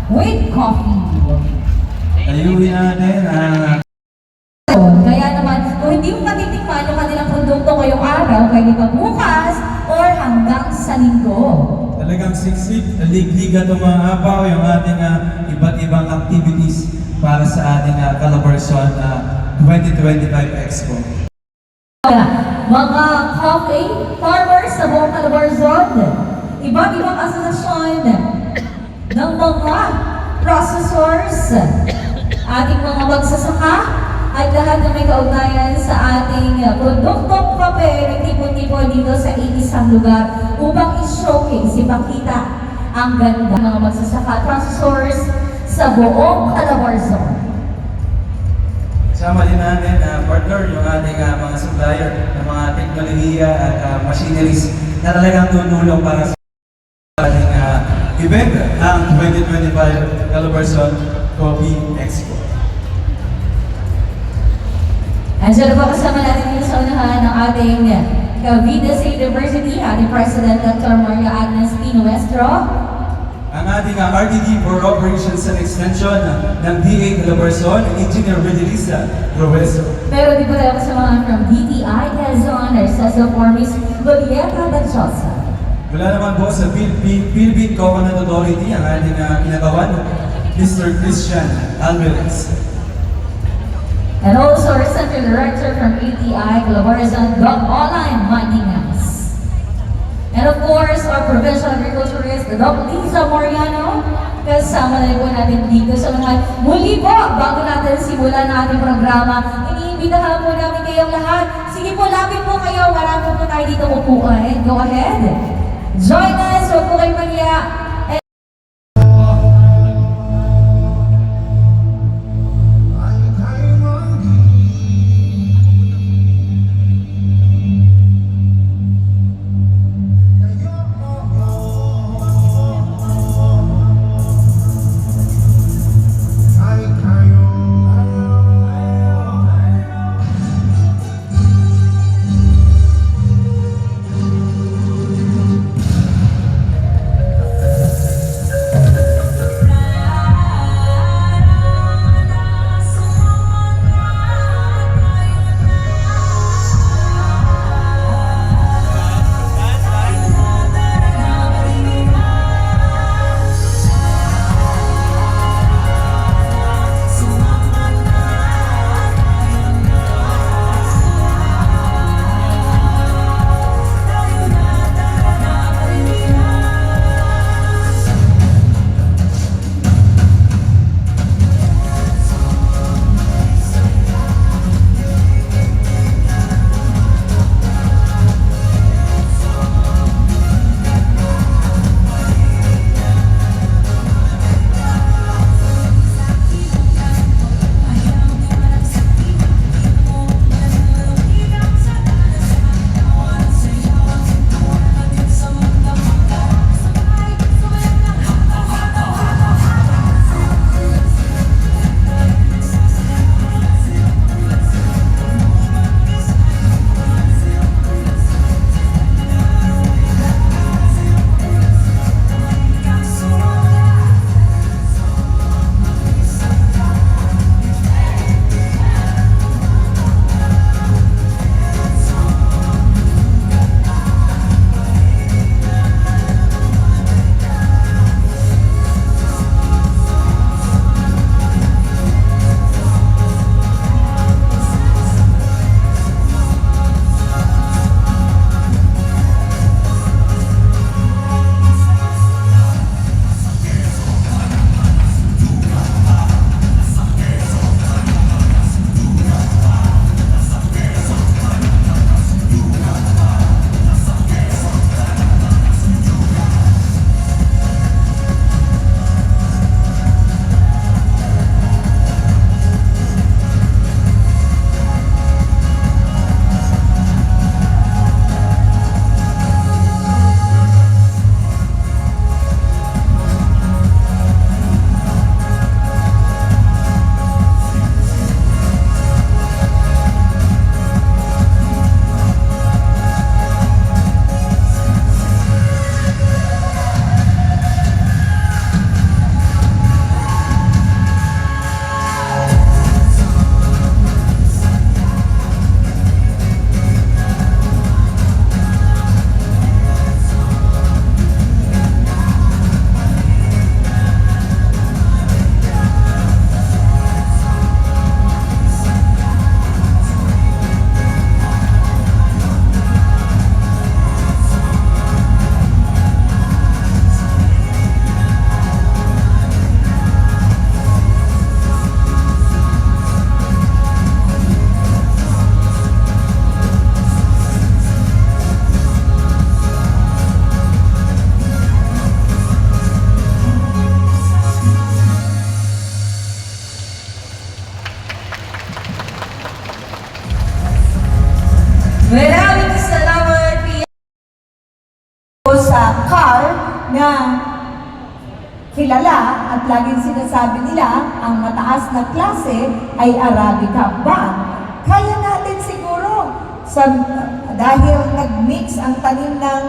with coffee. Ayuhin natin Kaya naman, kung hindi mo matitikman yung kanilang produkto ngayong araw, pwede pa bukas or hanggang sa linggo. talagang siksik, ligliga tumahabaw yung ating iba't ibang activities para sa ating Calabarzon 2025 Expo. Mga coffee farmers sa buong Calabarzon, iba't ibang asosasyon ng mga processors, ating mga magsasaka, at lahat na may kaugnayan sa ating produktong kape na tipon-tipon dito sa iisang lugar upang i-showcase, ipakita ang ganda ng mga magsasaka processors sa buong Calabarzon. Sama din natin, partner, yung ating mga supplier ng mga teknolohiya at machineries na talagang tutulong para sa ating event, ang 2025 Calabarzon Coffee Expo. Andiyan po kasama natin dito sa unahan ng ating Cavite State University, ating President Dr. Maria Agnes P. Nuestro. Ang ating RDD for Operations and Extension ng DA Calabarzon, Engineer Redelisa Robeso. Pero di po tayo kasama from DTI Quezon, Narciso Formis, Julieta Dachosa. Mula naman po sa Philippine Coconut Authority, ang ating kinagawan, Mr. Christian Alvarez. And also our Center Director from ATI Calabarzon, Doc Online Mantingas. And of course, our Provincial Agriculturist, Doc Liza Moriano, kasama na rin po natin dito sa mga muli po, bago natin simulan ang ating programa, iniimbitahan po namin kayong lahat. Sige po, lapit po kayo, marami po tayo dito upuan. Go ahead. Join us, huwag po kayo maniya. na kilala at laging sinasabi nila ang mataas na klase ay Arabica. But kaya natin siguro dahil nag-mix ang tanim ng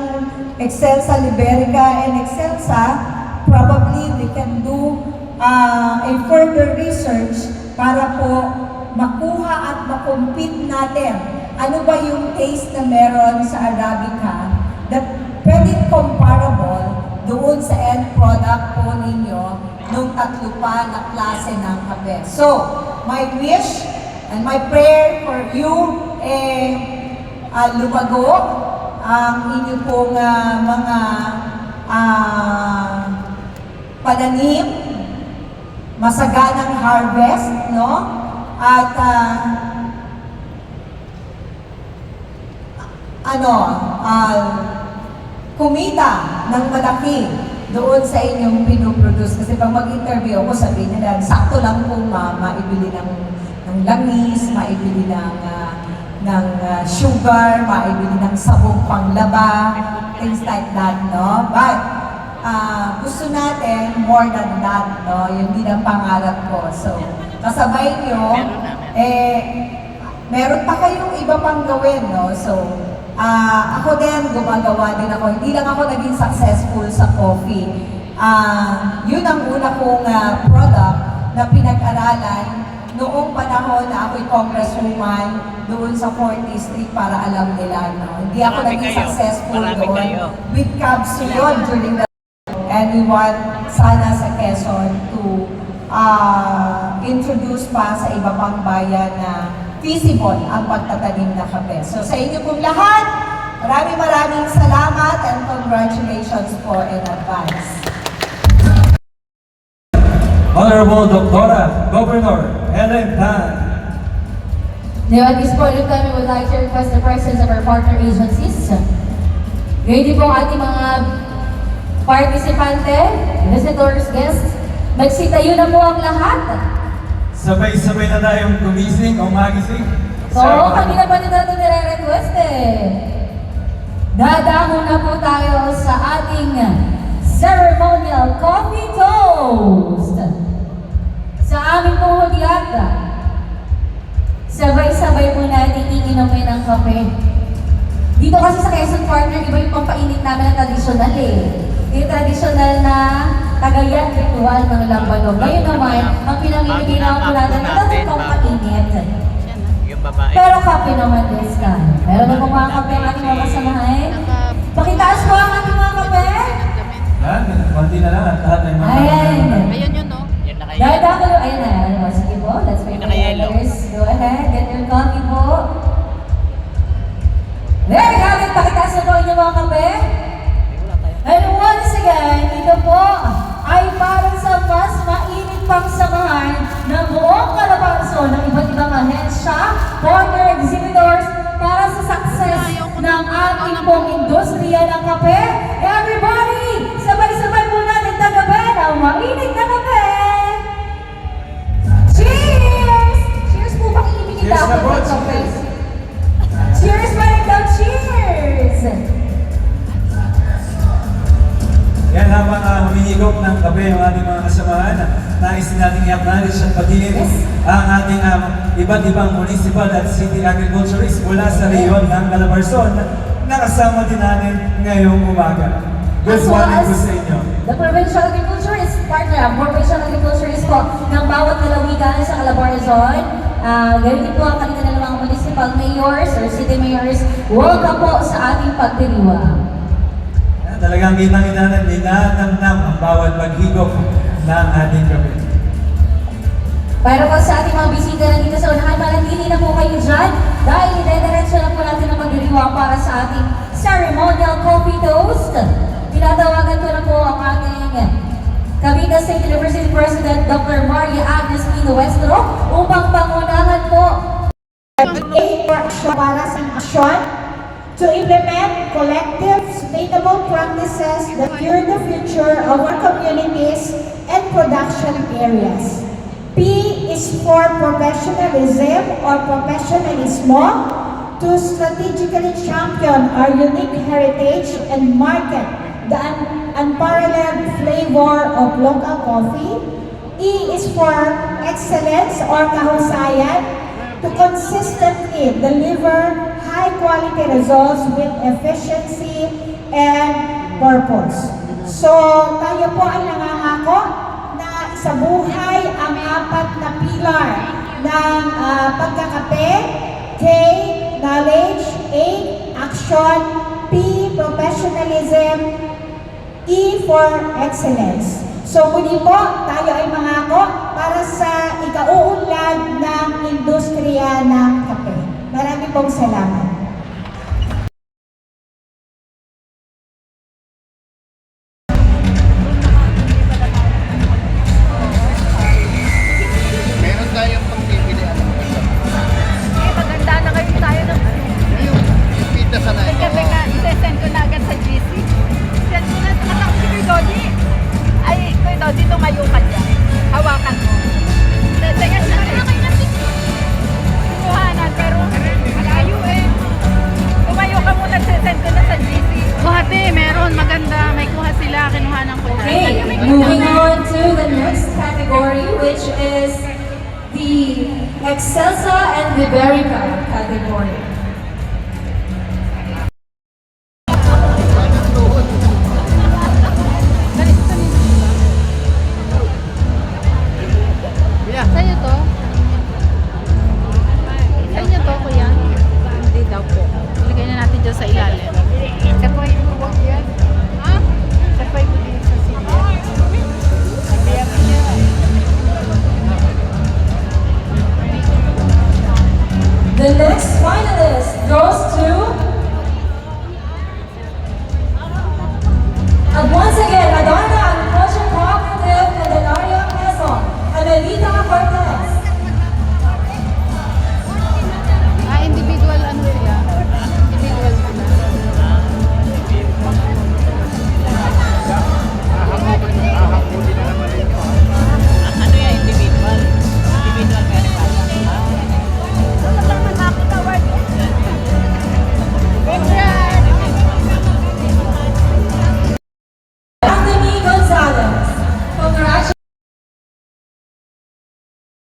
Excelsa Liberica and Excelsa, probably we can do a further research para po makuha at makompete natin ano ba yung taste na meron sa Arabica that pwedeng comparable doon sa end product po ninyo nung tatlo pa na klase ng kape. So, my wish and my prayer for you lumago ang inyo pong mga pananim, masaganang harvest, no? At kumita ng malaki doon sa inyong pinuproduce. Kasi pag mag-interview ako, sabihin nila, sakto lang po maibili ng langis, maibili ng sugar, maibili ng sabong panglaba, things like that, no? But gusto natin more than that, no? Yun din ang pangarap ko. So, kasabay nyo, meron pa kayong iba pang gawin, no? So, ako din, gumagawa din ako. Hindi lang ako naging successful sa coffee. Yun ang una kong product na pinag-aralan noong panahon na ako'y congresswoman doon sa 40th Street para alam nila. No? Hindi ako naging successful doon. With Cabs yun during the anyone sana sa Quezon to introduce pa sa iba pang bayan na feasible ang pagtatanim na kape. So sa inyo pong lahat, maraming salamat and congratulations po in advance. Honorable Doctora Governor Helen Tan. Now at this point in time, we would like to request the presence of our partner agencies. Ngayon din po ang ating mga partisipante, visitors, guests, magsitayo na po ang lahat. Sabay-sabay na tayong gumising o magising. Oo, kanina pa nila ito nire-request Dadamo na po tayo sa ating ceremonial coffee toast. Sa aming pong hudyat, sabay-sabay po natin iinumin ang kape. Dito kasi sa Quezon Partner, iba yung pampainit namin na tradisyonal Yung tradisyonal na Cagayan ritual ng lambanog. Ngayon naman, ang pinamimigay na po natin, ito din pampainit. Pero kape naman this time. Meron na po mga kape ang ating mga kasamahan. Pakitaas po ang ating mga kape. Yan, konti na lang at lahat ng mga Ayun yun, no? Yan na kayo. Dahil ako, ayun na. Sige po, let's wait for the others. Go ahead, get your coffee po. There you have it. Pakitaas na po inyong mga kape. And once again, ito po ay para sa mas mainit pang samahan ng buong kalabaso ng iba't ibang ahensya, partner exhibitors para sa success ng ating pong industriya ng kape. Everybody, sabay-sabay po natin tagapin ang mainit na kape! Cheers! Cheers po bang ibigay Cheers na dapat po, ng kape? cheers! Cheers pa rin daw, cheers! Yan, habang humihigop ng kape yung ating mga kasamahan, nais natin i-acknowledge at pagdiin ang ating iba't ibang municipal at city agriculturists mula sa reyon ng Calabarzon na kasama din natin ngayong umaga. Good morning po sa inyo. The provincial agriculturist partner, provincial agriculturist po ng bawat lalawigan sa Calabarzon. Ganyan din po ang kanilang mga municipal mayors or city mayors. Welcome po sa ating pagdiriwang. Talagang kitang-kita na ninanamnam ang bawat paghigop ng ating kape. Pero po sa ating mga bisita na dito sa unahan, manatili na po kayo dyan dahil idediretso na po natin ang pagdiriwang para sa ating ceremonial coffee toast. Tinatawagan ko na po ang ating Cavite State University President Dr. Maria Agnes Pino Westro upang pangunahan po Para sa aksyon to implement collective sustainable practices that secure the future of our communities and production areas. P is for professionalism or professionalismo to strategically champion our unique heritage and market the unparalleled flavor of local coffee. E is for excellence or kahusayan, to consistently deliver high-quality results with efficiency and purpose. So, tayo po ay nangangako na isabuhay ang apat na pilar ng pagkakape. K, knowledge. A, action. P, professionalism. E for excellence. So muli po, tayo ay mangako para sa ikauunlad ng industriya ng kape. Marami pong salamat. Meron tayong pagpipilian ng Maganda na kayo tayo ng yung pita sa na ito. teka, isesend ko na agad sa GC. Send ko na sa si Kuya Dodi. Ay, Kuya Dodi, tumayo ka dyan. Hawakan mo. Teka, kuhanan, pero malayo eh. Tumayo ka muna, send ko na sa GC. Kuhate, meron. Maganda. May kuha sila. Kinuhanan ko dyan. Okay, moving on to the next category, which is the Excelsa and Liberica category. Sa'yo to? Sa inyo to, kuya? Hindi daw po. Ilagay na natin dyan sa ilalim. Kapay mo, wag yan. Ha? Kapay mo din sa silya. The next finalist goes to... And once again, Adana Agriculture Cooperative Candelaria Quezon, Amelita